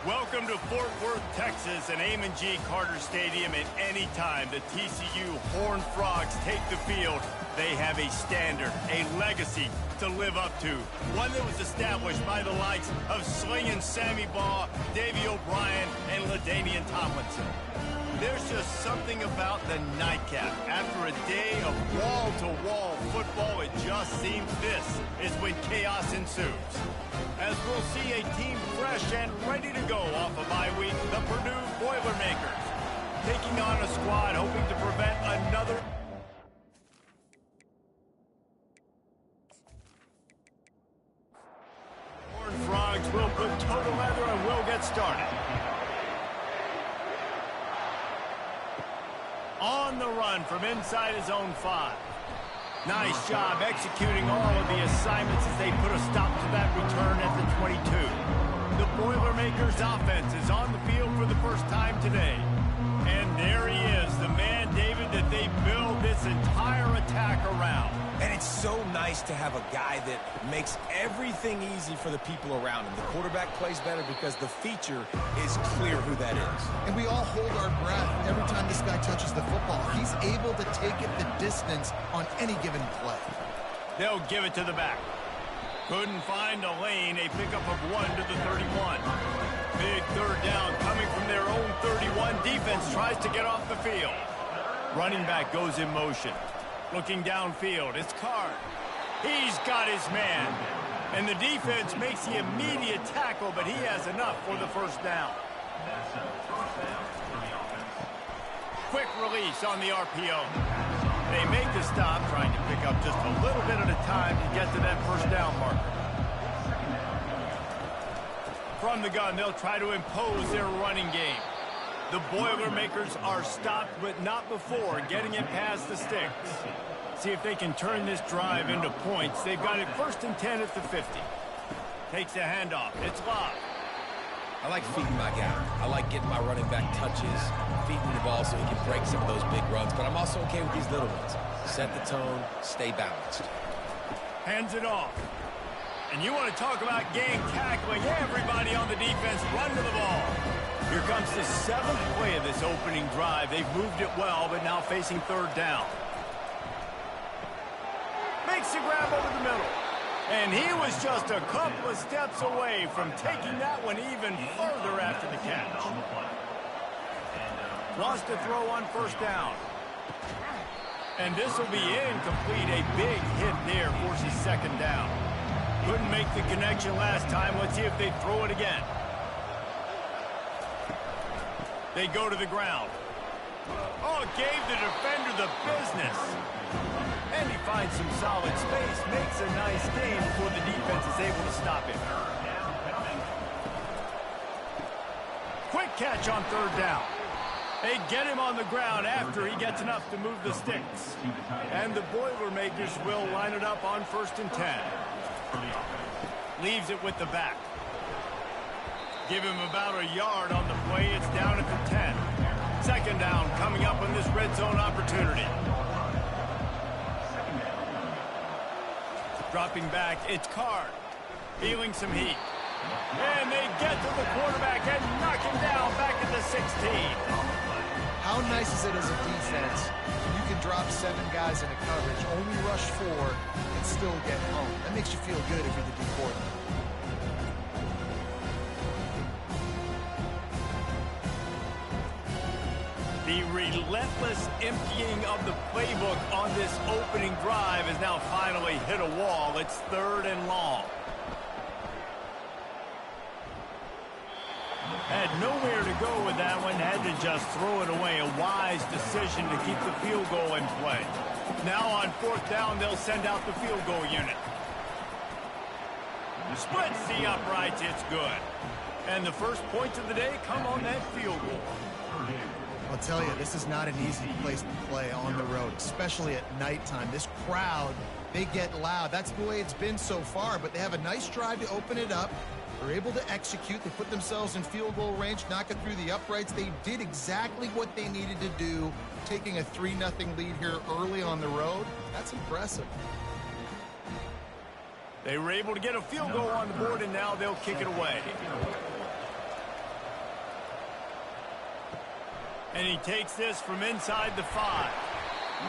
Welcome to Fort Worth, Texas, and Amon G. Carter Stadium. At any time the TCU Horned Frogs take the field, they have a standard, a legacy to live up to. One that was established by the likes of Slingin' Sammy Baugh, Davey O'Brien, and LaDainian Tomlinson. There's just something about the nightcap. After a day of wall-to-wall football, it just seems this is when chaos ensues. As we'll see a team fresh and ready to go off a bye week, the Purdue Boilermakers taking on a squad hoping to prevent another... Horned Frogs will put total leather and will get started. On the run from inside his own 5. Nice job executing all of the assignments as they put a stop to that return at the 22. The Boilermakers offense is on the field for the first time today. And there he is, the man, David, that they build this entire attack around. And it's so nice to have a guy that makes everything easy for the people around him. The quarterback plays better because the feature is clear who that is. And we all hold our breath every time this guy touches the football. He's able to take it the distance on any given play. They'll give it to the back. Couldn't find a lane, a pickup of 1 to the 31. Big third down coming from their own 31. Defense tries to get off the field. Running back goes in motion. Looking downfield, it's Card. He's got his man. And the defense makes the immediate tackle, but he has enough for the first down. Quick release on the RPO. They make the stop, trying to pick up just a little bit at a time to get to that first down marker. From the gun, they'll try to impose their running game. The Boilermakers are stopped, but not before getting it past the sticks. See if they can turn this drive into points. They've got it 1st and 10 at the 50. Takes a handoff. It's live. I like feeding my guy. I like getting my running back touches, feeding the ball so he can break some of those big runs. But I'm also okay with these little ones. Set the tone, stay balanced. Hands it off. And you want to talk about game tackling. Everybody on the defense run to the ball. Here comes the 7th play of this opening drive. They've moved it well, but now facing third down. Makes the grab over the middle. And he was just a couple of steps away from taking that one even further after the catch. Wants to throw on first down. And this will be incomplete. A big hit there forces second down. Couldn't make the connection last time. Let's see if they throw it again. They go to the ground. Oh, gave the defender the business. And he finds some solid space, makes a nice gain before the defense is able to stop him. Quick catch on third down. They get him on the ground after he gets enough to move the sticks. And the Boilermakers will line it up on 1st and 10. Leaves it with the back. Give him about a yard on the play. It's down at the 10. Second down coming up on this red zone opportunity. Dropping back, it's Card. Feeling some heat. And they get to the quarterback and knock him down back at the 16. How nice is it as a defense when you can drop 7 guys into coverage, only rush 4, and still get home? That makes you feel good if you're the D coordinator. The relentless emptying of the playbook on this opening drive has now finally hit a wall. It's 3rd and long. Had nowhere to go with that one. Had to just throw it away. A wise decision to keep the field goal in play. Now on 4th down, they'll send out the field goal unit. Splits the uprights. It's good. And the first points of the day come on that field goal. I'll tell you, this is not an easy place to play on the road, especially at nighttime. This crowd, they get loud. That's the way it's been so far, but they have a nice drive to open it up. They're able to execute. They put themselves in field goal range, knock it through the uprights. They did exactly what they needed to do, taking a 3-0 lead here early on the road. That's impressive. They were able to get a field goal on the board, and now they'll kick it away. And he takes this from inside the 5.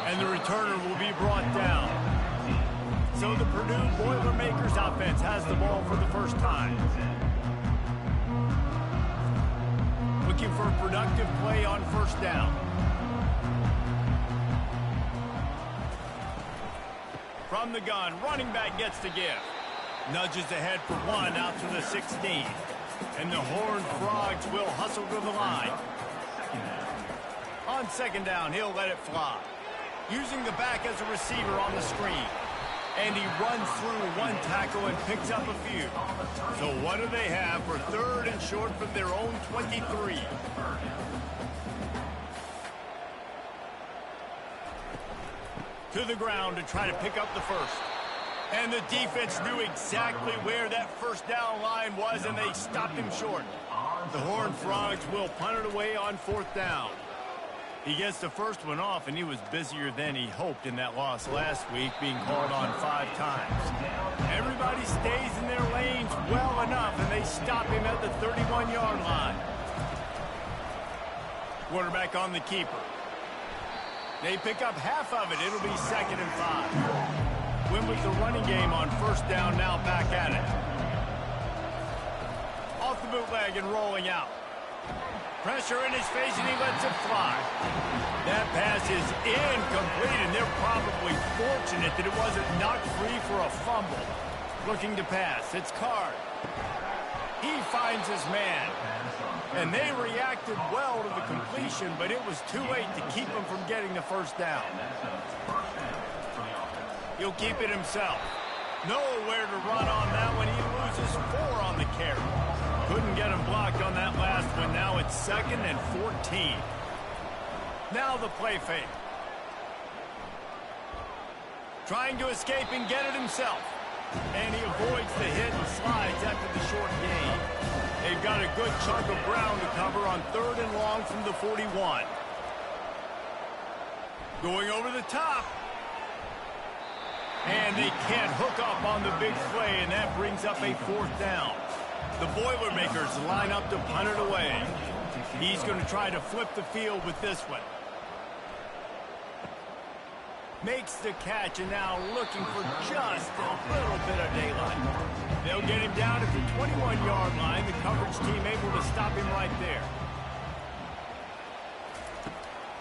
And the returner will be brought down. So the Purdue Boilermakers offense has the ball for the first time. Looking for a productive play on first down. From the gun, running back gets to give. Nudges ahead for 1 out to the 16. And the Horned Frogs will hustle to the line. On second down, he'll let it fly. Using the back as a receiver on the screen. And he runs through 1 tackle and picks up a few. So what do they have for 3rd and short from their own 23? To the ground to try to pick up the first. And the defense knew exactly where that first down line was, and they stopped him short. The Horned Frogs will punt it away on 4th down. He gets the first one off, and he was busier than he hoped in that loss last week, being called on 5 times. Everybody stays in their lanes well enough, and they stop him at the 31-yard line. Quarterback on the keeper. They pick up half of it. It'll be 2nd and 5. Win with the running game on first down, now back at it. Off the bootleg and rolling out. Pressure in his face, and he lets it fly. That pass is incomplete, and they're probably fortunate that it wasn't knocked free for a fumble. Looking to pass. It's Card. He finds his man. And they reacted well to the completion, but it was too late to keep him from getting the first down. He'll keep it himself. Nowhere to run on that one. He loses 4 on the carry. Couldn't get him blocked on that last one. Now it's 2nd and 14. Now the play fake. Trying to escape and get it himself. And he avoids the hit and slides after the short gain. They've got a good chunk of ground to cover on 3rd and long from the 41. Going over the top. And they can't hook up on the big play, and that brings up a 4th down. The Boilermakers line up to punt it away. He's going to try to flip the field with this one. Makes the catch, and now looking for just a little bit of daylight. They'll get him down at the 21-yard line. The coverage team able to stop him right there.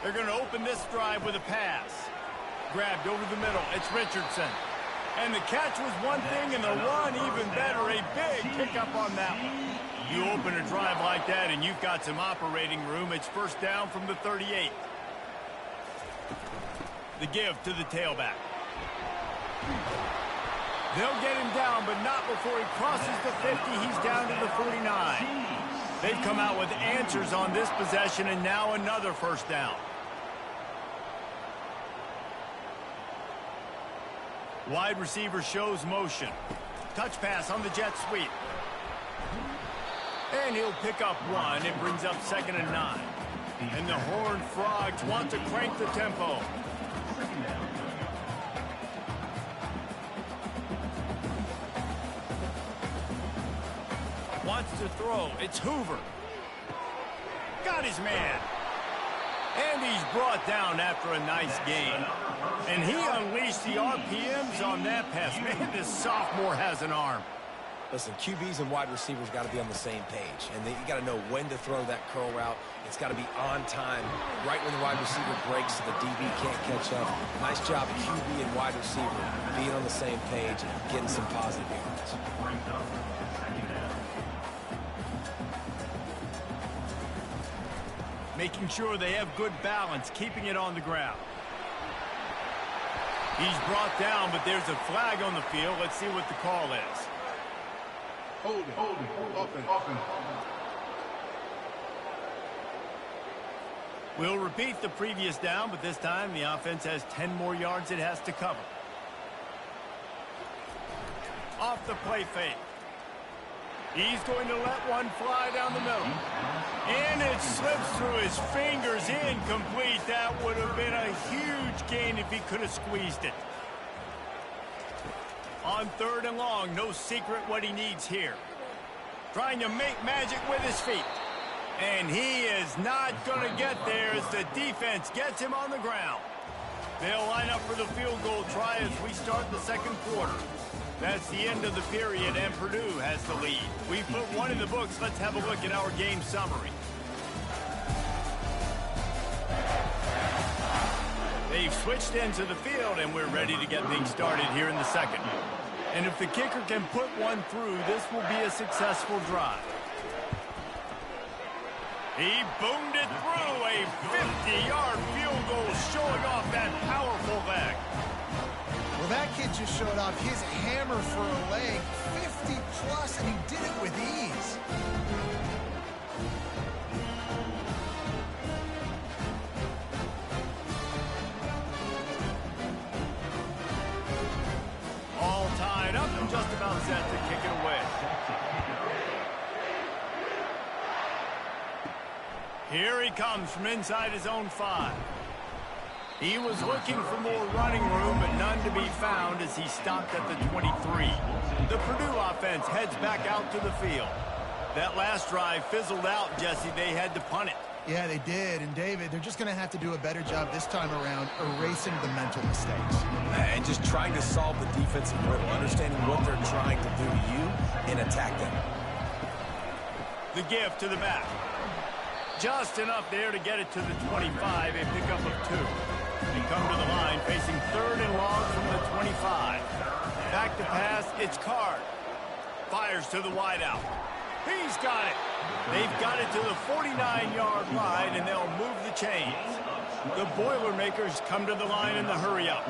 They're going to open this drive with a pass. Grabbed over the middle. It's Richardson. And the catch was one thing, and the run even better. A big pickup on that one. You open a drive like that, and you've got some operating room. It's first down from the 38. The give to the tailback. They'll get him down, but not before he crosses the 50. He's down to the 49. They've come out with answers on this possession, and now another first down. Wide receiver shows motion. Touch pass on the jet sweep. And he'll pick up 1. It brings up 2nd and 9. And the Horned Frogs want to crank the tempo. Wants to throw. It's Hoover. Got his man. And he's brought down after a nice gain. And he unleashed the RPMs on that pass. Man, this sophomore has an arm. Listen, QBs and wide receivers got to be on the same page. And you got to know when to throw that curl route. It's got to be on time, right when the wide receiver breaks so the DB can't catch up. Nice job, QB and wide receiver, being on the same page and getting some positive yards. Making sure they have good balance, keeping it on the ground. He's brought down, but there's a flag on the field. Let's see what the call is. Hold it. Offense. We'll repeat the previous down, but this time the offense has 10 more yards it has to cover. Off the play fake. He's going to let one fly down the middle. And it slips through his fingers, incomplete. That would have been a huge gain if he could have squeezed it. On 3rd and long, no secret what he needs here. Trying to make magic with his feet. And he is not going to get there as the defense gets him on the ground. They'll line up for the field goal try as we start the second quarter. That's the end of the period, and Purdue has the lead. We put one in the books. Let's have a look at our game summary. They've switched into the field, and we're ready to get things started here in the second. And if the kicker can put one through, this will be a successful drive. He boomed it through, a 50-yard field goal showing off that powerful leg. Well, that kid just showed off his hammer for a leg, 50-plus, and he did it with ease. All tied up and just about set to kick it away. Here he comes from inside his own 5. He was looking for more running room, but none to be found as he stopped at the 23. The Purdue offense heads back out to the field. That last drive fizzled out, Jesse. They had to punt it. Yeah, they did. And, David, they're just going to have to do a better job this time around erasing the mental mistakes. And just trying to solve the defensive riddle, understanding what they're trying to do to you and attack them. The give to the back. Just enough there to get it to the 25, a pickup of 2. They come to the line facing 3rd and long from the 25. Back to pass, it's Card. Fires to the wideout. He's got it. They've got it to the 49-yard line, and they'll move the chains. The Boilermakers come to the line in the hurry-up.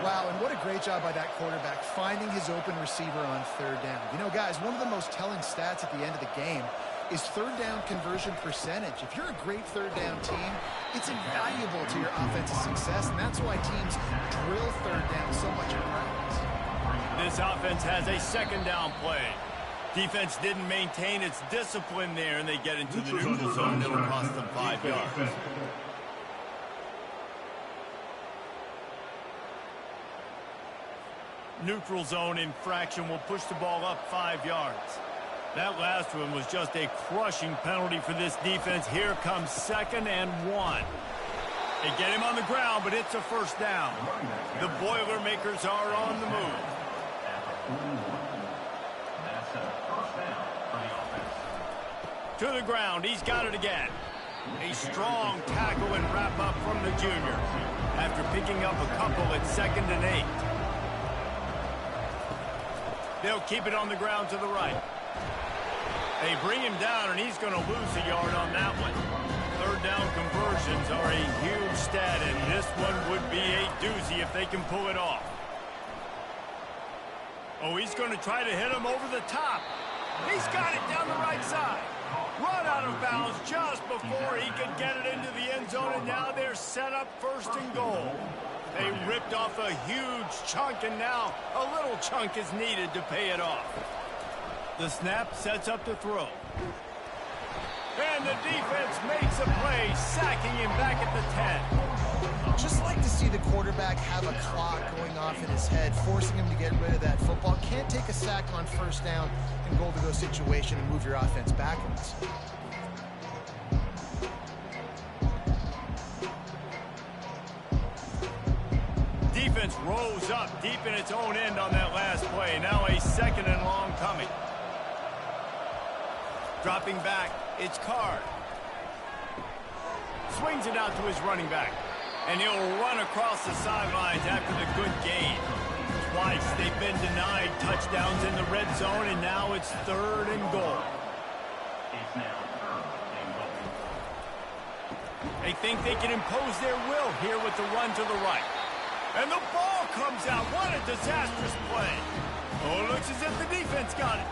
Wow, and what a great job by that quarterback finding his open receiver on 3rd down. You know, guys, one of the most telling stats at the end of the game is 3rd down conversion percentage. If you're a great 3rd down team, it's invaluable to your offensive success, and that's why teams drill 3rd down so much in practice. This offense has a 2nd down play. Defense didn't maintain its discipline there, and they get into the neutral zone. It'll cost them 5 yards. Neutral zone infraction will push the ball up 5 yards. That last one was just a crushing penalty for this defense. Here comes 2nd and 1. They get him on the ground, but it's a 1st down. The Boilermakers are on the move. To the ground, he's got it again. A strong tackle and wrap up from the junior after picking up a couple at 2nd and 8. They'll keep it on the ground to the right. They bring him down, and he's going to lose a yard on that one. 3rd down conversions are a huge stat, and this one would be a doozy if they can pull it off. Oh, he's going to try to hit him over the top. He's got it down the right side. Run out of bounds just before he could get it into the end zone, and now they're set up 1st and goal. They ripped off a huge chunk, and now a little chunk is needed to pay it off. The snap sets up to throw. And the defense makes a play, sacking him back at the 10. Just like to see the quarterback have a clock going off in his head, forcing him to get rid of that football. Can't take a sack on 1st down and goal-to-go situation and move your offense backwards. Defense rose up deep in its own end on that last play. Now a 2nd and long coming. Dropping back, it's Card. Swings it out to his running back. And he'll run across the sidelines after the good gain. Twice they've been denied touchdowns in the red zone, and now it's 3rd and goal. They think they can impose their will here with the run to the right. And the ball comes out. What a disastrous play. Oh, it looks as if the defense got it.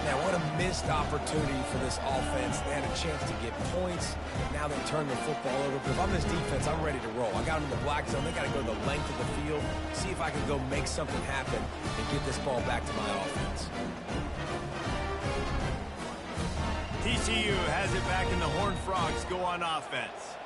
Now, what a missed opportunity for this offense. They had a chance to get points. Now they turn the football over. But if I'm this defense, I'm ready to roll. I got them in the black zone. They got to go the length of the field, see if I can go make something happen and get this ball back to my offense. TCU has it back, and the Horned Frogs go on offense.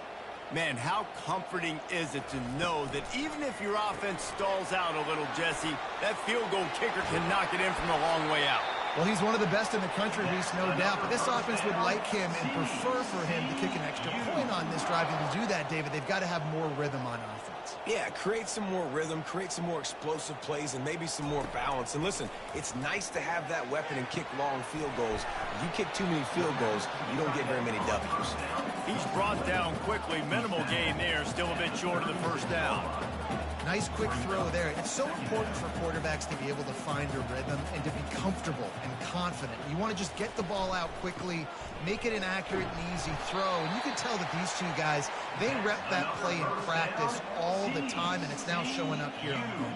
Man, how comforting is it to know that even if your offense stalls out a little, Jesse, that field goal kicker can knock it in from a long way out. Well, he's one of the best in the country, Reese, no doubt. But this offense would like him and prefer for him to kick an extra point on this drive. And to do that, David, they've got to have more rhythm on offense. Yeah, create some more rhythm, create some more explosive plays, and maybe some more balance. And listen, it's nice to have that weapon and kick long field goals. If you kick too many field goals, you don't get very many W's. He's brought down quickly. Minimal gain there, still a bit short of the first down. Nice quick throw there. It's so important for quarterbacks to be able to find a rhythm and to be comfortable and confident. You want to just get the ball out quickly, make it an accurate and easy throw. And you can tell that these two guys, they rep that play in practice all the time, and it's now showing up here on home.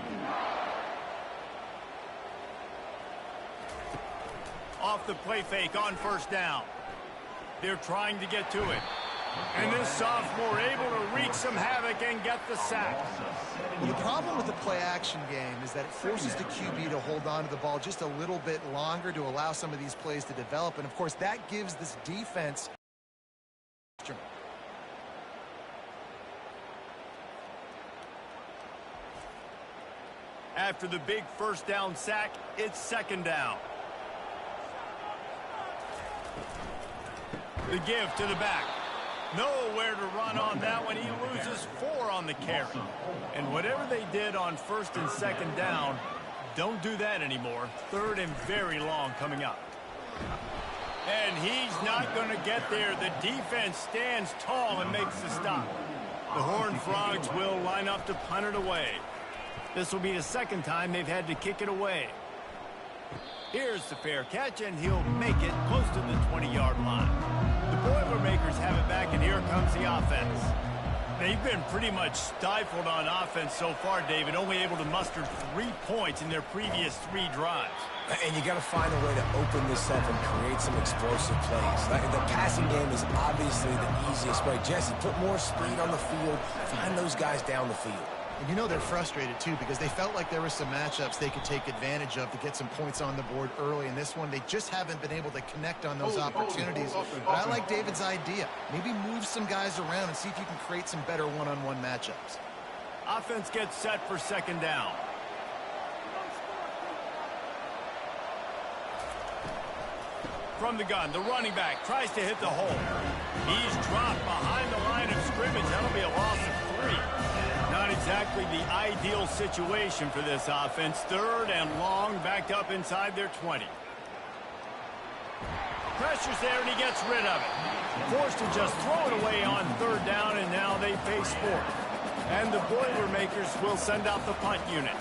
Off the play fake on first down. They're trying to get to it. And this sophomore able to wreak some havoc and get the sack. Well, the problem with the play-action game is that it forces the QB to hold on to the ball just a little bit longer to allow some of these plays to develop. And, of course, that gives this defense. After the big first down sack, it's second down. The give to the back. Nowhere to run on that one. He loses 4 on the carry. And whatever they did on first and second down, don't do that anymore. Third and very long coming up. And he's not going to get there. The defense stands tall and makes the stop. The Horned Frogs will line up to punt it away. This will be the second time they've had to kick it away. Here's the fair catch, and he'll make it close to the 20-yard line. The Boilermakers have it back, and here comes the offense. They've been pretty much stifled on offense so far, David, only able to muster 3 points in their previous 3 drives. And you got to find a way to open this up and create some explosive plays. The passing game is obviously the easiest way. Jesse, put more speed on the field, find those guys down the field. And you know they're frustrated, too, because they felt like there were some matchups they could take advantage of to get some points on the board early. In this one, they just haven't been able to connect on those opportunities. But I like David's idea. Maybe move some guys around and see if you can create some better one-on-one matchups. Offense gets set for second down. From the gun, the running back tries to hit the hole. He's dropped behind the line of scrimmage. That'll be a loss of 3. Not exactly the ideal situation for this offense. Third and long, backed up inside their 20. Pressure's there, and he gets rid of it. Forced to just throw it away on third down, and now they face 4th. And the Boilermakers will send out the punt unit.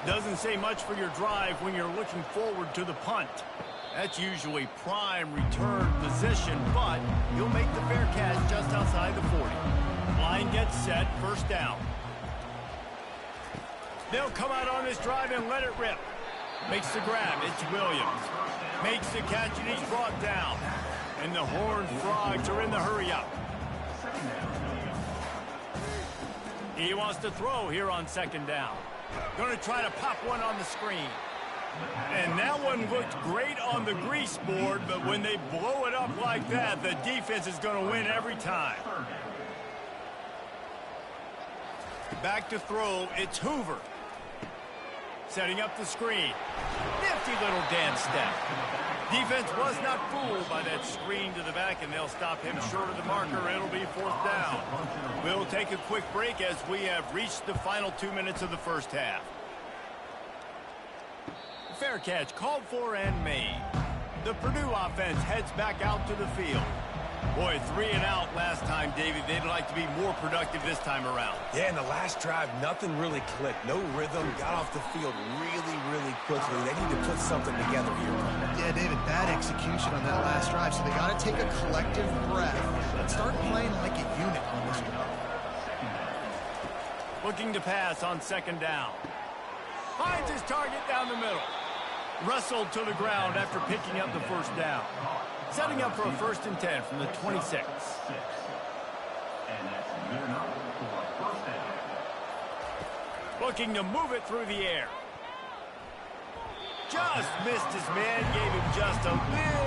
Doesn't say much for your drive when you're looking forward to the punt. That's usually prime return position, but you'll make the fair catch just outside the 40. Line gets set, first down. They'll come out on this drive and let it rip. Makes the grab, it's Williams. Makes the catch, and he's brought down. And the Horned Frogs are in the hurry-up. He wants to throw here on second down. Going to try to pop one on the screen. And that one looked great on the grease board, but when they blow it up like that, the defense is going to win every time. Back to throw, it's Hoover. Setting up the screen. Nifty little dance step. Defense was not fooled by that screen to the back, and they'll stop him short of the marker. It'll be 4th down. We'll take a quick break as we have reached the final 2 minutes of the first half. Fair catch called for and made. The Purdue offense heads back out to the field. Boy, 3 and out last time, David. They'd like to be more productive this time around. Yeah, in the last drive, nothing really clicked. No rhythm, got off the field really quickly. They need to put something together here. Yeah, David, bad execution on that last drive, so they got to take a collective breath and start playing like a unit on this drive. Looking to pass on second down. Finds his target down the middle. Wrestled to the ground after picking up the first down. Setting up for a 1st and 10 from the 26. Looking to move it through the air. Just missed his man, gave him just a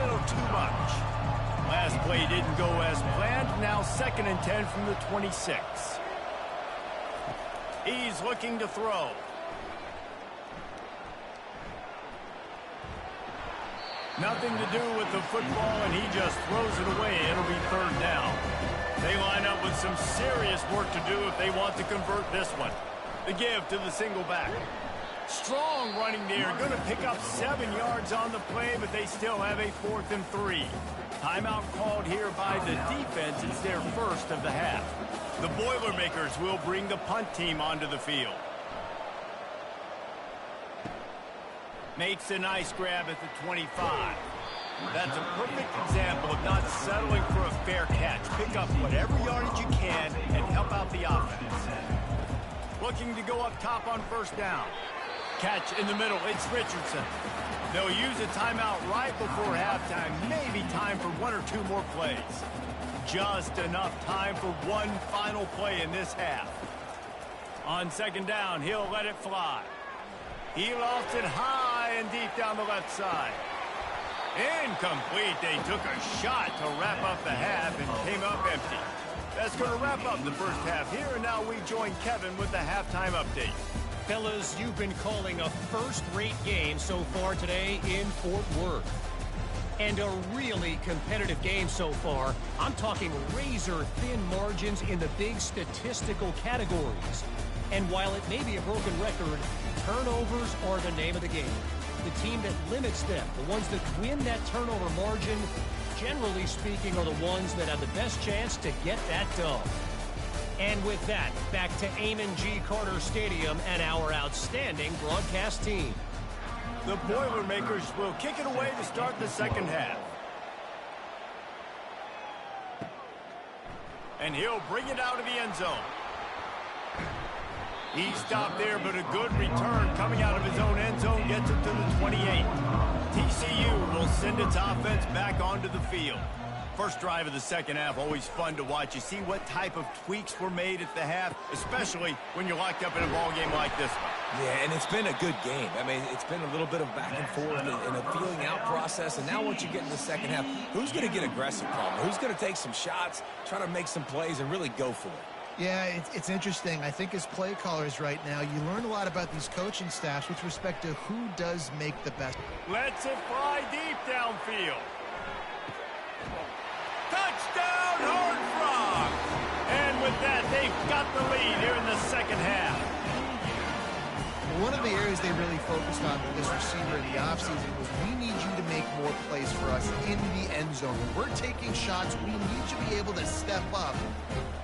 little too much. Last play didn't go as planned. Now 2nd and 10 from the 26. He's looking to throw. Nothing to do with the football, and he just throws it away. It'll be third down. They line up with some serious work to do if they want to convert this one. The give to the single back. Strong running there. Going to pick up 7 yards on the play, but they still have a 4th and 3. Timeout called here by the defense. It's their first of the half. The Boilermakers will bring the punt team onto the field. Makes a nice grab at the 25. That's a perfect example of not settling for a fair catch. Pick up whatever yardage you can and help out the offense. Looking to go up top on first down. Catch in the middle. It's Richardson. They'll use a timeout right before halftime. Maybe time for 1 or 2 more plays. Just enough time for one final play in this half. On second down, he'll let it fly. He lofts it high and deep down the left side. Incomplete. They took a shot to wrap up the half and came up empty. That's going to wrap up the first half here, and now we join Kevin with the halftime update. Fellas, you've been calling a first-rate game so far today in Fort Worth. And a really competitive game so far. I'm talking razor-thin margins in the big statistical categories. And while it may be a broken record, turnovers are the name of the game. The team that limits them, the ones that win that turnover margin, generally speaking, are the ones that have the best chance to get that dub. And with that, back to Amon G. Carter Stadium and our outstanding broadcast team. The Boilermakers will kick it away to start the second half. And he'll bring it out of the end zone. He stopped there, but a good return coming out of his own end zone gets it to the 28. TCU will send its offense back onto the field. First drive of the second half, always fun to watch. You see what type of tweaks were made at the half, especially when you're locked up in a ball game like this one. Yeah, and it's been a good game. I mean, it's been a little bit of back and forth and a feeling out process. And now once you get in the second half, who's going to get aggressive, Palmer? Who's going to take some shots, try to make some plays, and really go for it? Yeah, it's interesting. I think as play callers right now, you learn a lot about these coaching staffs with respect to who does make the best. Lets it fly deep downfield. Touchdown, Horned Frogs! And with that, they've got the lead here in the second half. One of the areas they really focused on with this receiver in the offseason was we need you to make more plays for us in the end zone. When we're taking shots, we need you to be able to step up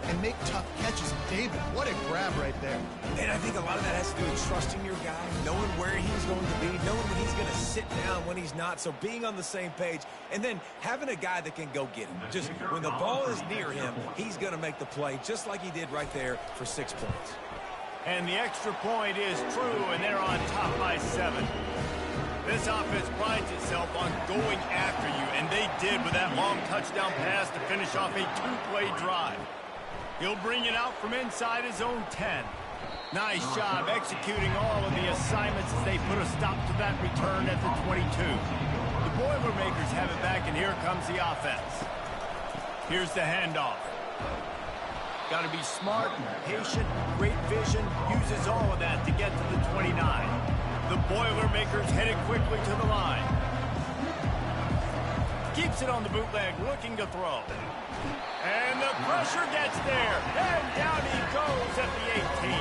and make tough catches. David, what a grab right there. And I think a lot of that has to do with trusting your guy, knowing where he's going to be, knowing when he's going to sit down, when he's not. So being on the same page, and then having a guy that can go get him. Just when the ball is near him, he's going to make the play, just like he did right there for 6 points. And the extra point is true, and they're on top by 7. This offense prides itself on going after you, and they did with that long touchdown pass to finish off a 2-play drive. He'll bring it out from inside his own 10. Nice job executing all of the assignments as they put a stop to that return at the 22. The Boilermakers have it back, and here comes the offense. Here's the handoff. Got to be smart, patient, great vision, uses all of that to get to the 29. The Boilermakers headed quickly to the line. Keeps it on the bootleg, looking to throw. And the pressure gets there, and down he goes at the 18.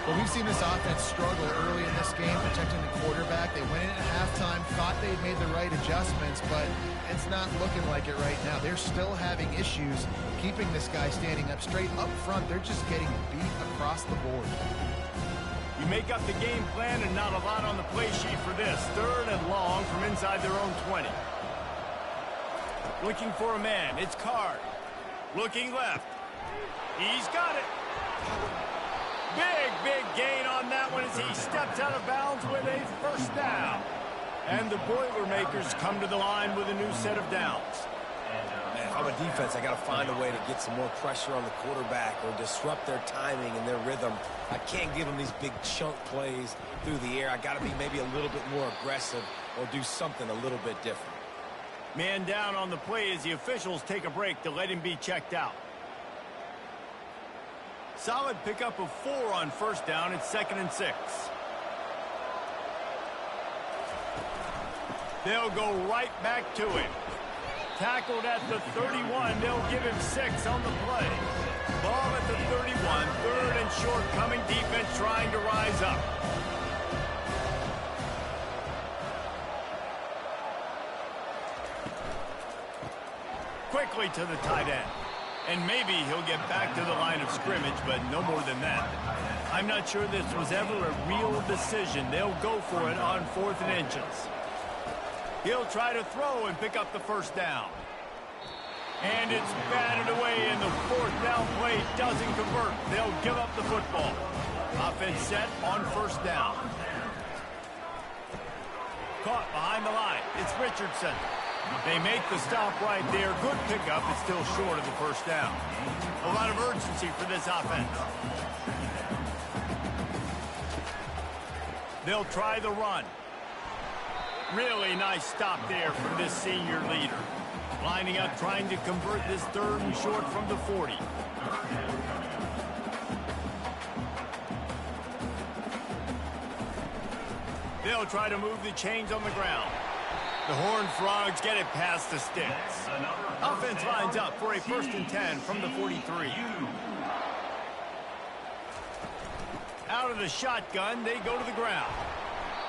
Well, we've seen this offense struggle early in this game, protecting the quarterback. They went in at halftime, thought they'd made the right adjustments, but it's not looking like it right now. They're still having issues keeping this guy standing up straight up front. They're just getting beat across the board. You make up the game plan and not a lot on the play sheet for this. Third and long from inside their own 20. Looking for a man. It's Card. Looking left. He's got it. Big gain on that one as he steps out of bounds with a first down. And the Boilermakers come to the line with a new set of downs. Man, if I'm a defense, I got to find a way to get some more pressure on the quarterback or disrupt their timing and their rhythm. I can't give them these big chunk plays through the air. I got to be maybe a little bit more aggressive or do something a little bit different. Man down on the play as the officials take a break to let him be checked out. Solid pickup of 4 on first down. It's 2nd and 6. They'll go right back to him. Tackled at the 31. They'll give him 6 on the play. Ball at the 31. 3rd and short coming. Defense trying to rise up. Quickly to the tight end. And maybe he'll get back to the line of scrimmage, but no more than that. I'm not sure this was ever a real decision. They'll go for it on 4th and inches. He'll try to throw and pick up the first down. And it's batted away, and the 4th down play doesn't convert. They'll give up the football. Offense set on 1st down. Caught behind the line. It's Richardson. They make the stop right there. Good pickup. It's still short of the 1st down. A lot of urgency for this offense. They'll try the run. Really nice stop there from this senior leader. Lining up, trying to convert this 3rd and short from the 40. They'll try to move the chains on the ground. The Horned Frogs get it past the sticks. Offense lines up for a 1st and 10 from the 43. Out of the shotgun, they go to the ground.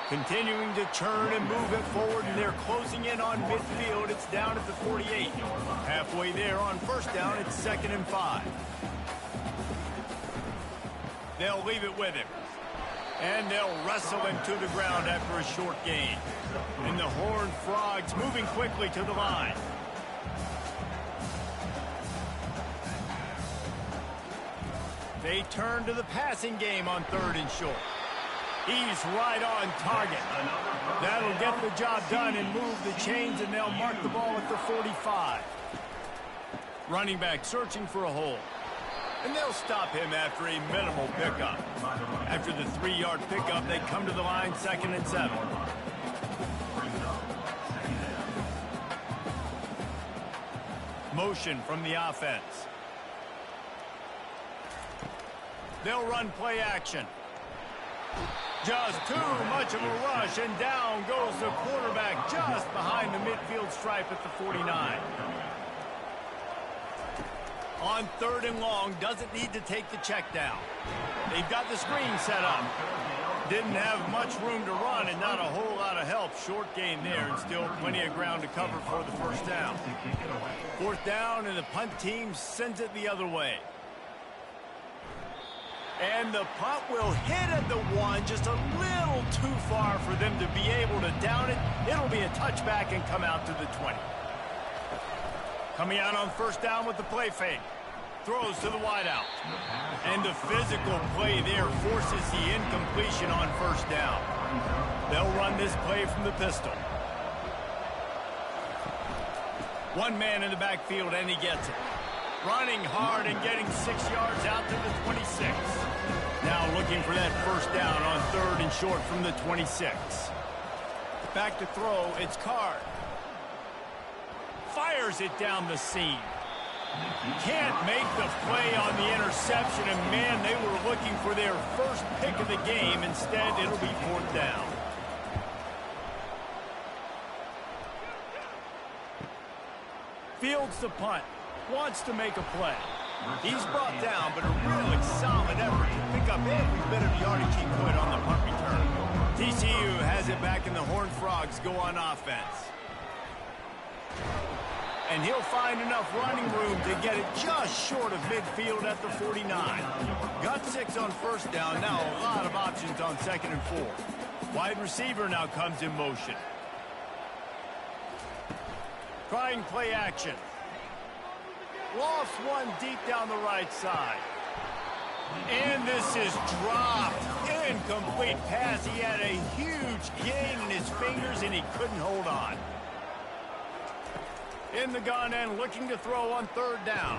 Continuing to churn and move it forward, and they're closing in on midfield. It's down at the 48. Halfway there on 1st down, it's 2nd and 5. They'll leave it with him. And they'll wrestle him to the ground after a short gain. And the Horned Frogs moving quickly to the line. They turn to the passing game on 3rd and short. He's right on target. That'll get the job done and move the chains, and they'll mark the ball at the 45. Running back searching for a hole. And they'll stop him after a minimal pickup. After the 3-yard pickup, they come to the line 2nd and 7. Motion from the offense. They'll run play action. Just too much of a rush, and down goes the quarterback just behind the midfield stripe at the 49. On 3rd and long, doesn't need to take the check down. They've got the screen set up. Didn't have much room to run and not a whole lot of help. Short gain there and still plenty of ground to cover for the 1st down. 4th down, and the punt team sends it the other way. And the punt will hit at the 1, just a little too far for them to be able to down it. It'll be a touchback and come out to the 20. Coming out on 1st down with the play fake. Throws to the wideout. And the physical play there forces the incompletion on 1st down. They'll run this play from the pistol. One man in the backfield, and he gets it. Running hard and getting 6 yards out to the 26. Now looking for that 1st down on 3rd and short from the 26. Back to throw, it's Card. Fires it down the seam. Can't make the play on the interception, and man, they were looking for their 1st pick of the game. Instead, it'll be 4th down. Fields the punt. Wants to make a play. He's brought down, but a really solid effort to pick up every bit of yardage he could on the punt return. TCU has it back, and the Horned Frogs go on offense. And he'll find enough running room to get it just short of midfield at the 49. Got 6 on 1st down. Now a lot of options on 2nd and 4. Wide receiver now comes in motion. Trying play action. Lost one deep down the right side. And this is dropped. Incomplete pass. He had a huge gain in his fingers, and he couldn't hold on. In the gun and looking to throw on 3rd down.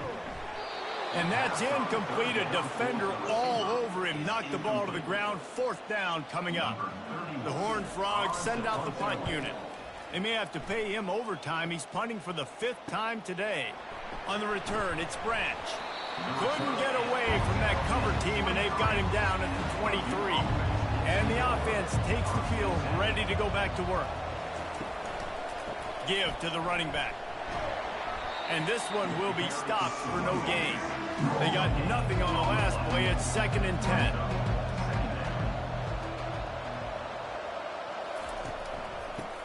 And that's incomplete. A defender all over him. Knocked the ball to the ground. 4th down coming up. The Horned Frogs send out the punt unit. They may have to pay him overtime. He's punting for the 5th time today. On the return, it's Branch. Couldn't get away from that cover team, and they've got him down at the 23. And the offense takes the field, ready to go back to work. give to the running back. And this one will be stopped for no gain. They got nothing on the last play. It's 2nd and 10.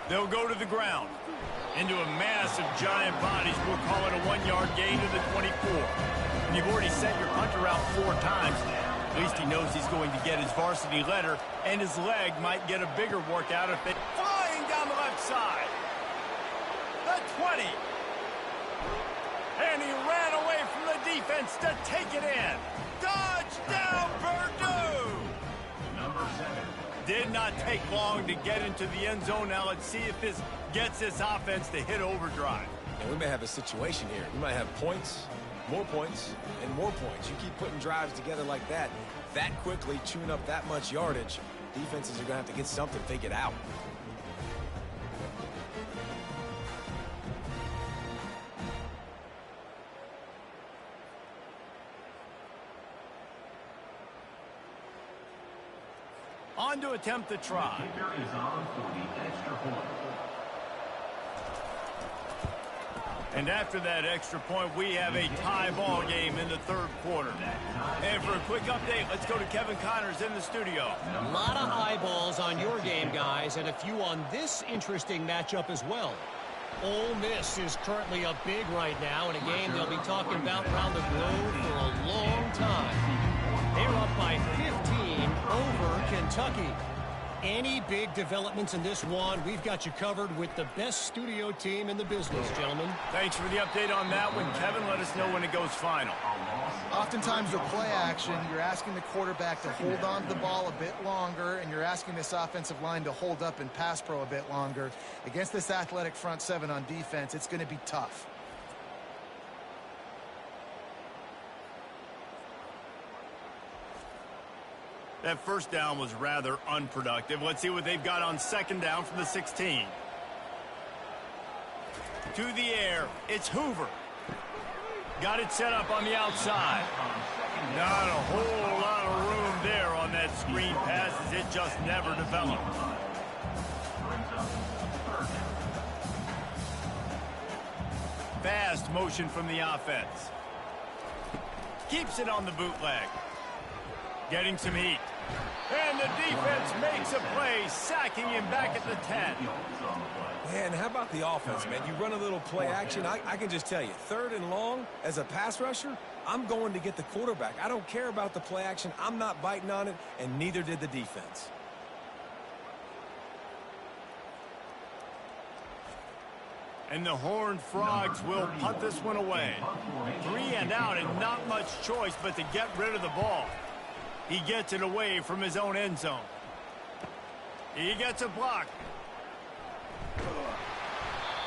They'll go to the ground. Into a mass of giant bodies. We'll call it a 1-yard gain to the 24. And you've already sent your punter out 4 times. At least he knows he's going to get his varsity letter, and his leg might get a bigger workout if they... Flying down the left side. The 20. And he ran away from the defense to take it in. Touchdown, Purdue! Number 7. Did not take long to get into the end zone. Now let's see if this gets this offense to hit overdrive. And we may have a situation here. We might have points, more points, and more points. You keep putting drives together like that quickly, chewing up that much yardage, defenses are going to have to get something figured out. On to attempt the try. The kicker is on for the extra point. And after that extra point, we have a tie ball game in the 3rd quarter. And for a quick update, let's go to Kevin Connors in the studio. A lot of eyeballs on your game, guys, and a few on this interesting matchup as well. Ole Miss is currently up big right now in a game they'll be talking about around the globe for a long time. They're up by 15 over Kentucky. Any big developments in this one, we've got you covered with the best studio team in the business, gentlemen. Thanks for the update on that one, Kevin. Let us know when it goes final. Oftentimes with play action, you're asking the quarterback to hold on to the ball a bit longer, and you're asking this offensive line to hold up and pass pro a bit longer. Against this athletic front 7 on defense, it's going to be tough. That first down was rather unproductive. Let's see what they've got on 2nd down from the 16. To the air, it's Hoover. Got it set up on the outside. Not a whole lot of room there on that screen pass as it just never developed. Fast motion from the offense. Keeps it on the bootleg. Getting some heat. And the defense makes a play, sacking him back at the 10. Man, how about the offense, man? You run a little play action. I can just tell you, 3rd and long, as a pass rusher, I'm going to get the quarterback. I don't care about the play action. I'm not biting on it, and neither did the defense. And the Horned Frogs will punt this one away. 3 and out and not much choice but to get rid of the ball. He gets it away from his own end zone. He gets a block.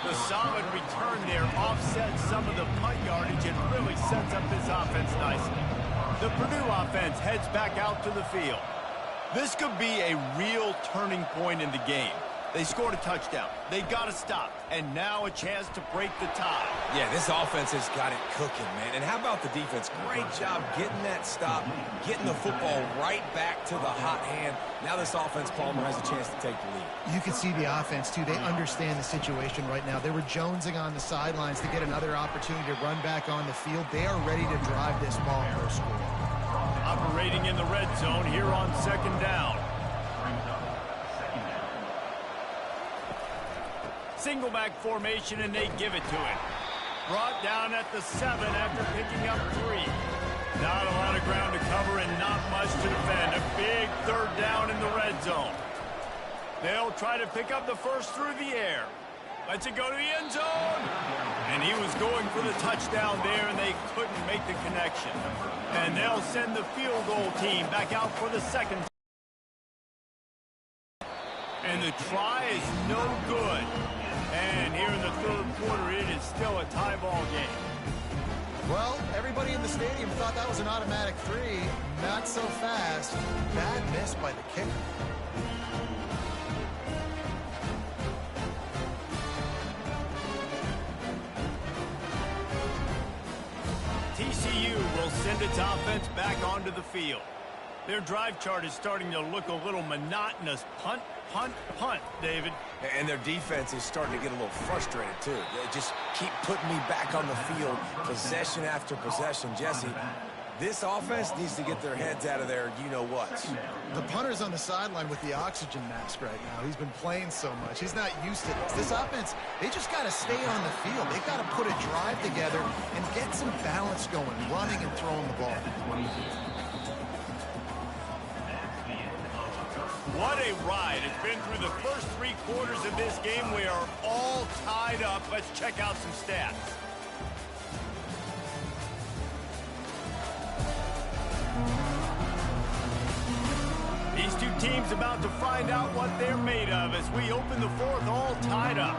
The solid return there offsets some of the punt yardage and really sets up this offense nicely. The Purdue offense heads back out to the field. This could be a real turning point in the game. They scored a touchdown. They got to stop. And now a chance to break the tie. Yeah, this offense has got it cooking, man. And how about the defense? Great job getting that stop, getting the football right back to the hot hand. Now this offense, Palmer, has a chance to take the lead. You can see the offense, too. They understand the situation right now. They were jonesing on the sidelines to get another opportunity to run back on the field. They are ready to drive this ball for a score. Operating in the red zone here on 2nd down. Single back formation, and they give it to him. Brought down at the 7 after picking up 3. Not a lot of ground to cover and not much to defend. A big 3rd down in the red zone. They'll try to pick up the first through the air. Lets it go to the end zone. And he was going for the touchdown there, and they couldn't make the connection. And they'll send the field goal team back out for the 2nd. And the try is no good. And here in the 3rd quarter, it is still a tie ball game. Well, everybody in the stadium thought that was an automatic 3. Not so fast. Bad miss by the kicker. TCU will send its offense back onto the field. Their drive chart is starting to look a little monotonous. Punt, punt, punt, David. And their defense is starting to get a little frustrated, too. They just keep putting me back on the field, possession after possession. Jesse, this offense needs to get their heads out of their you-know-whats. The punter's on the sideline with the oxygen mask right now. He's been playing so much. He's not used to this. This offense, they just got to stay on the field. They've got to put a drive together and get some balance going, running and throwing the ball. What a ride. It's been through the first 3 quarters of this game. We are all tied up. Let's check out some stats. These two teams about to find out what they're made of as we open the 4th all tied up.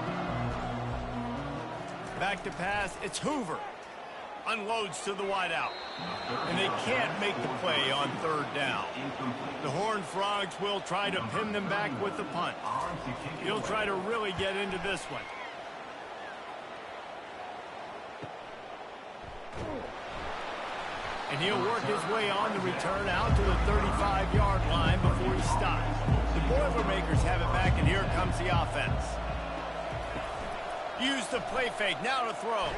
Back to pass. It's Hoover. Unloads to the wideout. And they can't make the play on 3rd down. The Horned Frogs will try to pin them back with the punt. He'll try to really get into this one. And he'll work his way on the return out to the 35-yard line before he stops. The Boilermakers have it back, and here comes the offense. Use the play fake. Now to throw.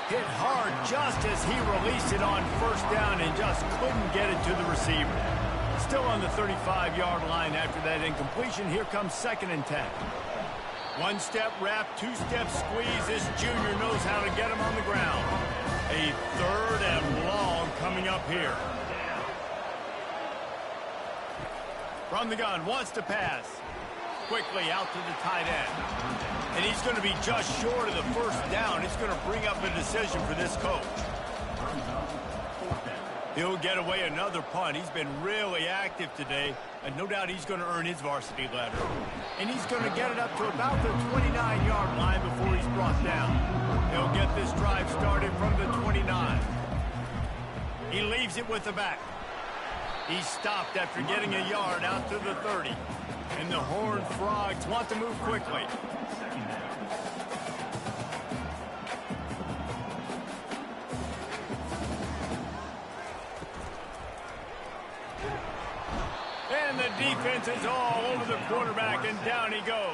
Hit hard just as he released it on 1st down and just couldn't get it to the receiver. Still on the 35-yard line after that incompletion. Here comes 2nd and 10. 1-step wrap, 2-step squeeze. This junior knows how to get him on the ground. A 3rd and long coming up here. From the gun, wants to pass. Quickly out to the tight end. And he's going to be just short of the 1st down. It's going to bring up a decision for this coach. He'll get away another punt. He's been really active today, and no doubt he's going to earn his varsity letter. And he's going to get it up to about the 29-yard line before he's brought down. He'll get this drive started from the 29. He leaves it with the back. He stopped after getting a yard out to the 30. And the Horned Frogs want to move quickly. And the defense is all over the quarterback, and down he goes.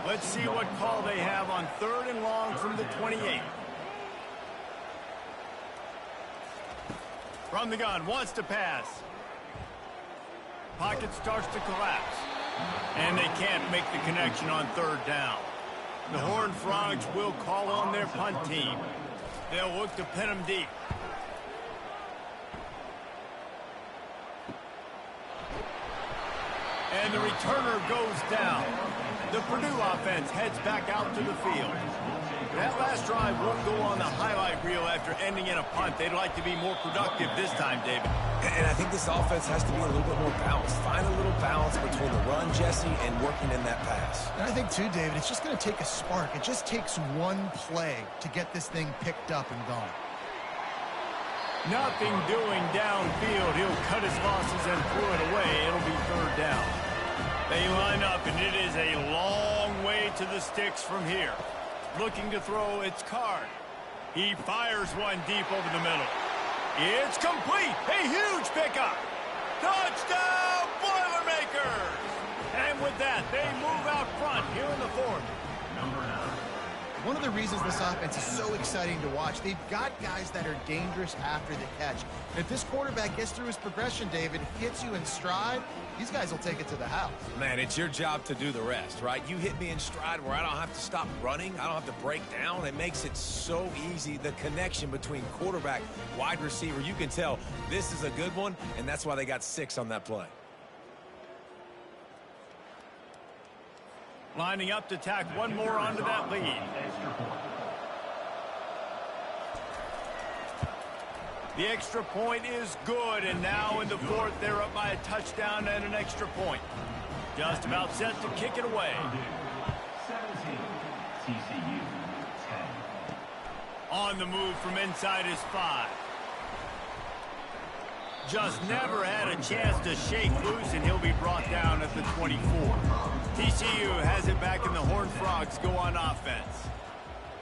Let's see what call they have on 3rd and long from the 28. From the gun, wants to pass. Pocket starts to collapse. And they can't make the connection on 3rd down. The Horned Frogs will call on their punt team. They'll look to pin them deep. And the returner goes down. The Purdue offense heads back out to the field. That last drive won't go on the highlight reel after ending in a punt. They'd like to be more productive this time, David. And I think this offense has to be a little bit more balanced. Find a little balance between the run, Jesse, and working in that pass. And I think, too, David, it's just going to take a spark. It just takes one play to get this thing picked up and going. Nothing doing downfield. He'll cut his losses and throw it away. It'll be 3rd down. They line up, and it is a long way to the sticks from here. Looking to throw, it's Card. He fires one deep over the middle. It's complete. A huge pickup. Touchdown, Boilermakers! And with that, they move out front here in the 4th. One of the reasons this offense is so exciting to watch, they've got guys that are dangerous after the catch. And if this quarterback gets through his progression, David, hits you in stride, these guys will take it to the house. Man, it's your job to do the rest, right? You hit me in stride where I don't have to stop running. I don't have to break down. It makes it so easy. The connection between quarterback, wide receiver, you can tell this is a good one, and that's why they got 6 on that play. Lining up to tack one more onto that lead. The extra point is good, and now in the 4th, they're up by a touchdown and an extra point. Just about set to kick it away. 17, TCU 10. On the move from inside his 5. Just never had a chance to shake loose, and he'll be brought down at the 24. TCU has it back, and the Horned Frogs go on offense.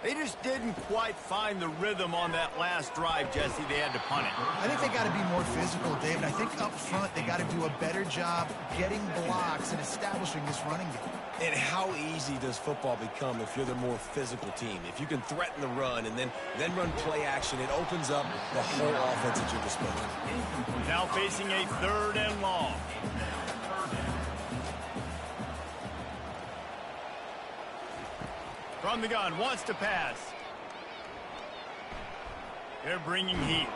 They just didn't quite find the rhythm on that last drive, Jesse. They had to punt it. I think they got to be more physical, David. I think up front they got to do a better job getting blocks and establishing this running game. And how easy does football become if you're the more physical team? If you can threaten the run and then run play action, it opens up the whole offense at your disposal. Now facing a 3rd and long. From the gun, wants to pass. They're bringing heat.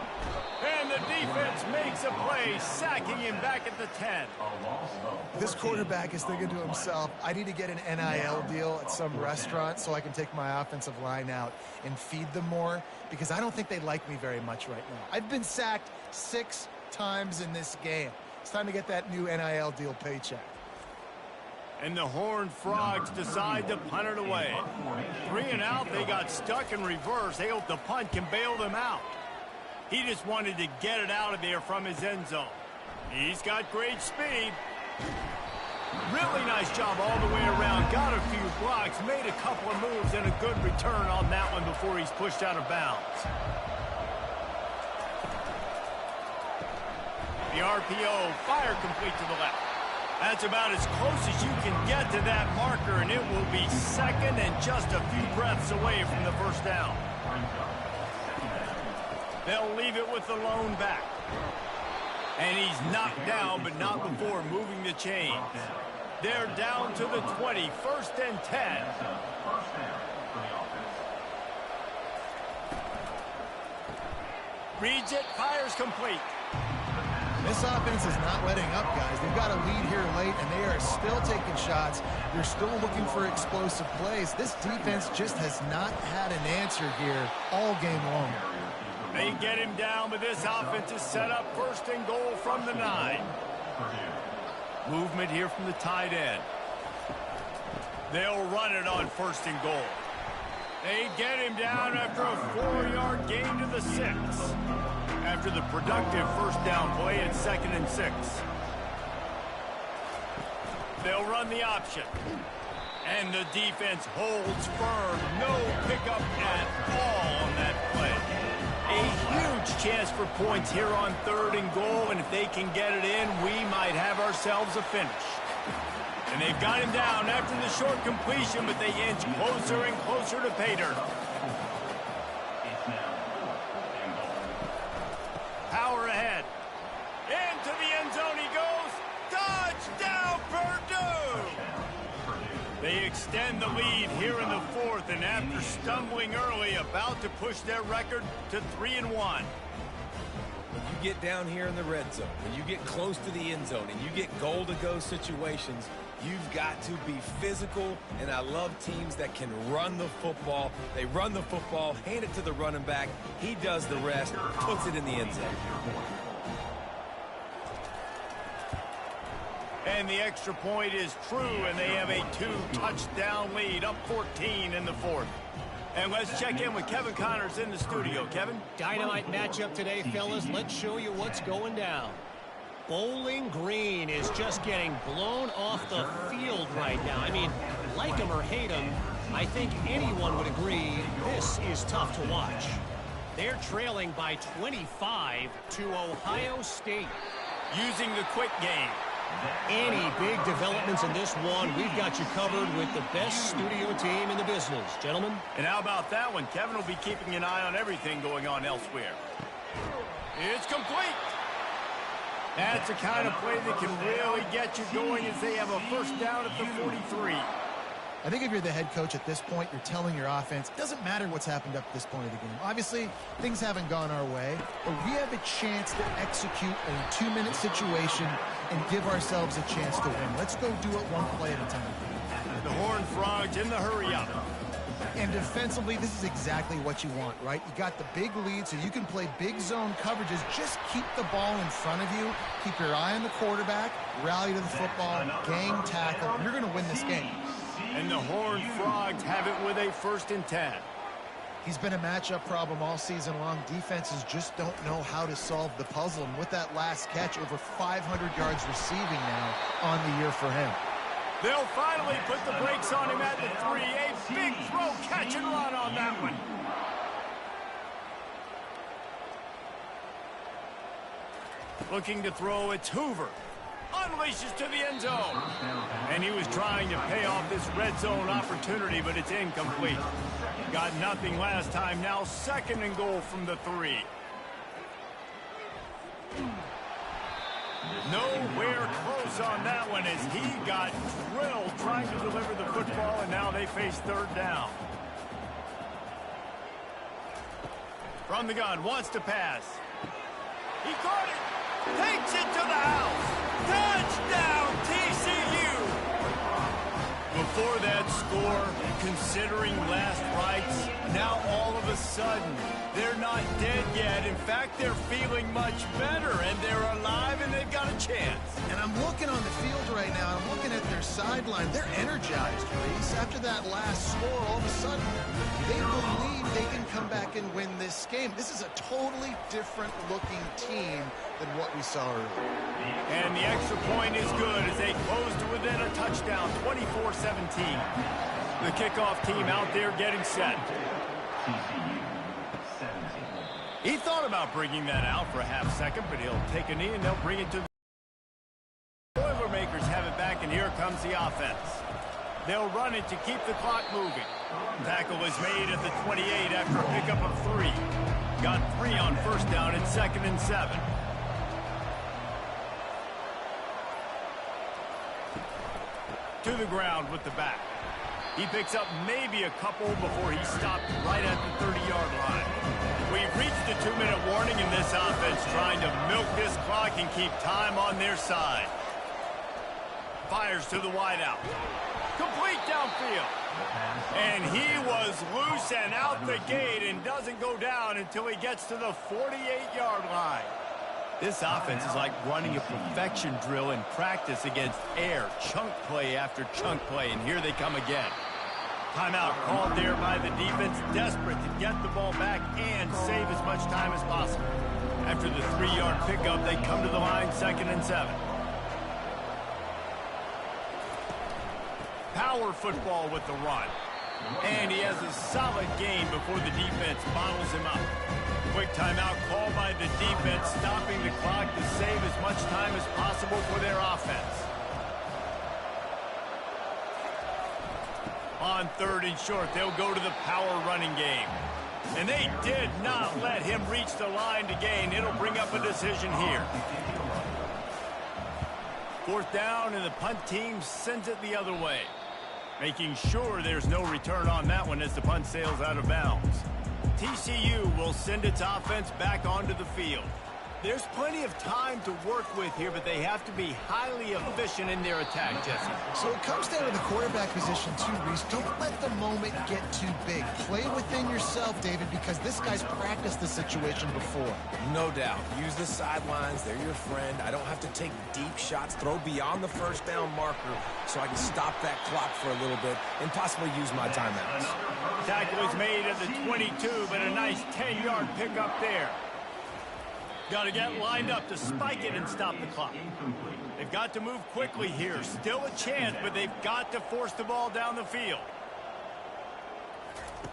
And the defense makes a play, sacking him back at the 10. This quarterback is thinking to himself, I need to get an NIL deal at some restaurant so I can take my offensive line out and feed them more, because I don't think they like me very much right now. I've been sacked 6 times in this game. It's time to get that new NIL deal paycheck. And the Horned Frogs decide to punt it away. 3 and out, they got stuck in reverse. They hope the punt can bail them out. He just wanted to get it out of there from his end zone. He's got great speed. Really nice job all the way around. Got a few blocks, made a couple of moves, and a good return on that one before he's pushed out of bounds. The RPO, fire complete to the left. That's about as close as you can get to that marker, and it will be 2nd and just a few breaths away from the 1st down. They'll leave it with the lone back. And he's knocked down, but not before moving the chains. They're down to the 20, 1st and 10. Reads it, fires complete. This offense is not letting up, guys. They've got a lead here late, and they are still taking shots. They're still looking for explosive plays. This defense just has not had an answer here all game long. They get him down, but this offense is set up 1st and goal from the 9. Movement here from the tight end. They'll run it on 1st and goal. They get him down after a 4-yard gain to the 6. After the productive 1st down play at 2nd and 6. They'll run the option. And the defense holds firm. No pickup at all on that play. A huge chance for points here on 3rd and goal, and if they can get it in, we might have ourselves a finish. And they've got him down after the short completion, but they inch closer and closer to pay dirt. Power ahead. Into the end zone he goes. Touchdown, Purdue! They extend the lead here in the 4th, and after stumbling early, about to push their record to 3-1. When you get down here in the red zone, when you get close to the end zone, and you get goal-to-go situations, you've got to be physical, and I love teams that can run the football. They run the football, hand it to the running back. He does the rest, puts it in the end zone. And the extra point is true, and they have a 2-touchdown lead, up 14 in the 4th. And let's check in with Kevin Connors in the studio. Kevin? Dynamite matchup today, fellas. Let's show you what's going down. Bowling Green is just getting blown off the field right now. I mean, like him or hate him, I think anyone would agree this is tough to watch. They're trailing by 25 to Ohio State. Using the quick game. Any big developments in this one, we've got you covered with the best studio team in the business. Gentlemen? And how about that one? Kevin will be keeping an eye on everything going on elsewhere. It's complete. That's the kind of play that can really get you going as they have a 1st down at the 43. I think if you're the head coach at this point, you're telling your offense, it doesn't matter what's happened up to this point of the game. Obviously, things haven't gone our way, but we have a chance to execute a 2-minute situation and give ourselves a chance to win. Let's go do it one play at a time. The Horned Frogs in the hurry-up. And defensively, this is exactly what you want, right? You got the big lead, so you can play big zone coverages. Just keep the ball in front of you. Keep your eye on the quarterback. Rally to the football. Gang tackle. And you're going to win this game. And the Horned Frogs have it with a 1st and 10. He's been a matchup problem all season long. Defenses just don't know how to solve the puzzle. And with that last catch, over 500 yards receiving now on the year for him. They'll finally put the brakes on him at the 3. A big throw, catch and run on that one. Looking to throw, it's Hoover. Unleashes to the end zone. And he was trying to pay off this red zone opportunity, but it's incomplete. Got nothing last time. Now 2nd and goal from the 3. Nowhere close on that one as he got drilled trying to deliver the football, and now they face 3rd down. From the gun, wants to pass. He caught it. Takes it to the house. Touchdown, TCU. Before that score, considering last rites, now all of a sudden, they're not dead yet. In fact, they're feeling much better, and they're alive, and they've got a chance. And I'm looking on the field right now. I'm looking at their sideline. They're energized, Reese. After that last score, all of a sudden, they believe they can come back and win this game. This is a totally different-looking team than what we saw earlier. And the extra point is good as they close to within a touchdown, 24-17. The kickoff team out there getting set. He thought about bringing that out for a half second, but he'll take a knee and they'll bring it to the Boilermakers have it back, and here comes the offense. They'll run it to keep the clock moving. Tackle is made at the 28 after a pickup of 3. Got 3 on 1st down and 2nd and 7. To the ground with the back. He picks up maybe a couple before he stopped right at the 30-yard line. We've reached the 2-minute warning in this offense, trying to milk this clock and keep time on their side. Fires to the wideout. Complete downfield. And he was loose and out the gate and doesn't go down until he gets to the 48-yard line. This offense is like running a perfection drill in practice against air, chunk play after chunk play, and here they come again. Timeout called there by the defense, desperate to get the ball back and save as much time as possible. After the 3-yard pickup, they come to the line, 2nd and 7. Power football with the run. And he has a solid gain before the defense bottles him up. Quick timeout called by the defense, stopping the clock to save as much time as possible for their offense. On 3rd and short, they'll go to the power running game. And they did not let him reach the line to gain. It'll bring up a decision here. 4th down, and the punt team sends it the other way. Making sure there's no return on that one as the punt sails out of bounds. TCU will send its offense back onto the field. There's plenty of time to work with here, but they have to be highly efficient in their attack, Jesse. So it comes down to the quarterback position too, Reese. Don't let the moment get too big. Play within yourself, David, because this guy's practiced the situation before. No doubt. Use the sidelines. They're your friend. I don't have to take deep shots, throw beyond the 1st down marker so I can stop that clock for a little bit and possibly use my timeouts. Tackle is made at the 22, but a nice 10-yard pickup there. Got to get lined up to spike it and stop the clock. They've got to move quickly here. Still a chance, but they've got to force the ball down the field.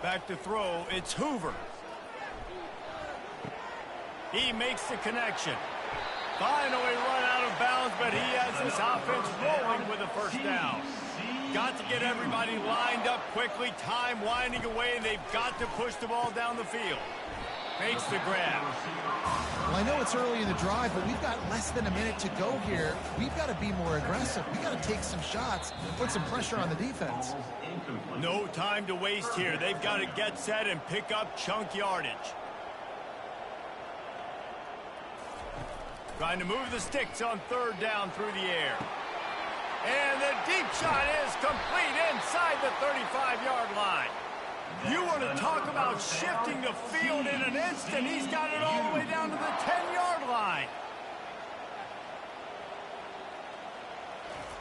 Back to throw, it's Hoover. He makes the connection. Finally run out of bounds, but he has this offense rolling with a 1st down. Got to get everybody lined up quickly, time winding away, and they've got to push the ball down the field. Makes the grab. Well, I know it's early in the drive, but we've got less than a minute to go here. We've got to be more aggressive. We've got to take some shots, put some pressure on the defense. No time to waste here. They've got to get set and pick up chunk yardage. Trying to move the sticks on 3rd down through the air. And the deep shot is complete inside the 35-yard line. You want to talk about shifting the field in an instant. He's got it all the way down to the 10-yard line.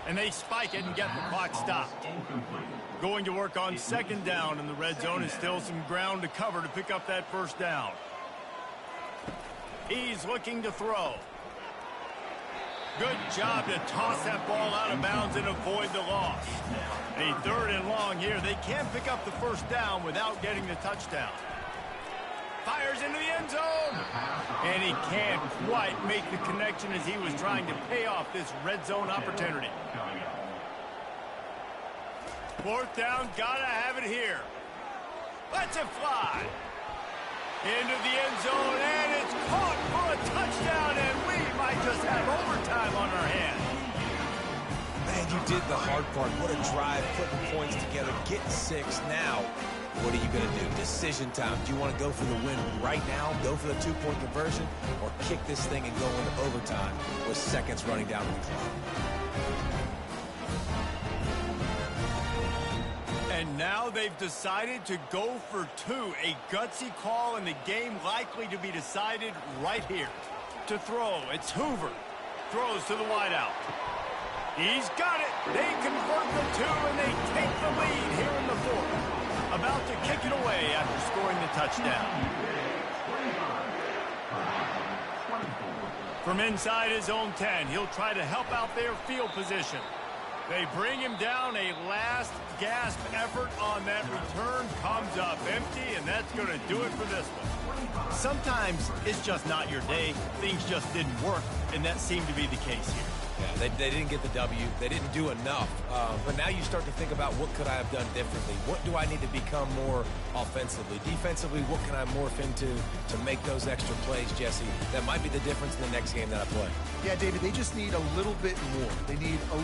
And they spike it and get the clock stopped. Going to work on 2nd down in the red zone is still some ground to cover to pick up that 1st down. He's looking to throw. Good job to toss that ball out of bounds and avoid the loss. A 3rd and long here. They can't pick up the first down without getting the touchdown. Fires into the end zone. And he can't quite make the connection as he was trying to pay off this red zone opportunity. 4th down, gotta have it here. Lets it fly. Into the end zone, and it's caught for a touchdown, and we might just have overtime on our hands. Man, you did the hard part. What a drive, putting points together, getting 6. Now, what are you going to do? Decision time. Do you want to go for the win right now, go for the 2-point conversion, or kick this thing and go into overtime with seconds running down the clock? And now they've decided to go for 2. A gutsy call, and the game likely to be decided right here. To throw, it's Hoover. Throws to the wideout. He's got it. They convert the 2, and they take the lead here in the 4th. About to kick it away after scoring the touchdown. From inside his own 10, he'll try to help out their field position. They bring him down. A last gasp effort on that return comes up empty, and that's going to do it for this one. Sometimes it's just not your day. Things just didn't work, and that seemed to be the case here. Yeah, they didn't get the W. They didn't do enough. But now you start to think about, what could I have done differently? What do I need to become more offensively? Defensively, what can I morph into to make those extra plays, Jesse? That might be the difference in the next game that I play. Yeah, David, they just need a little bit more. They need a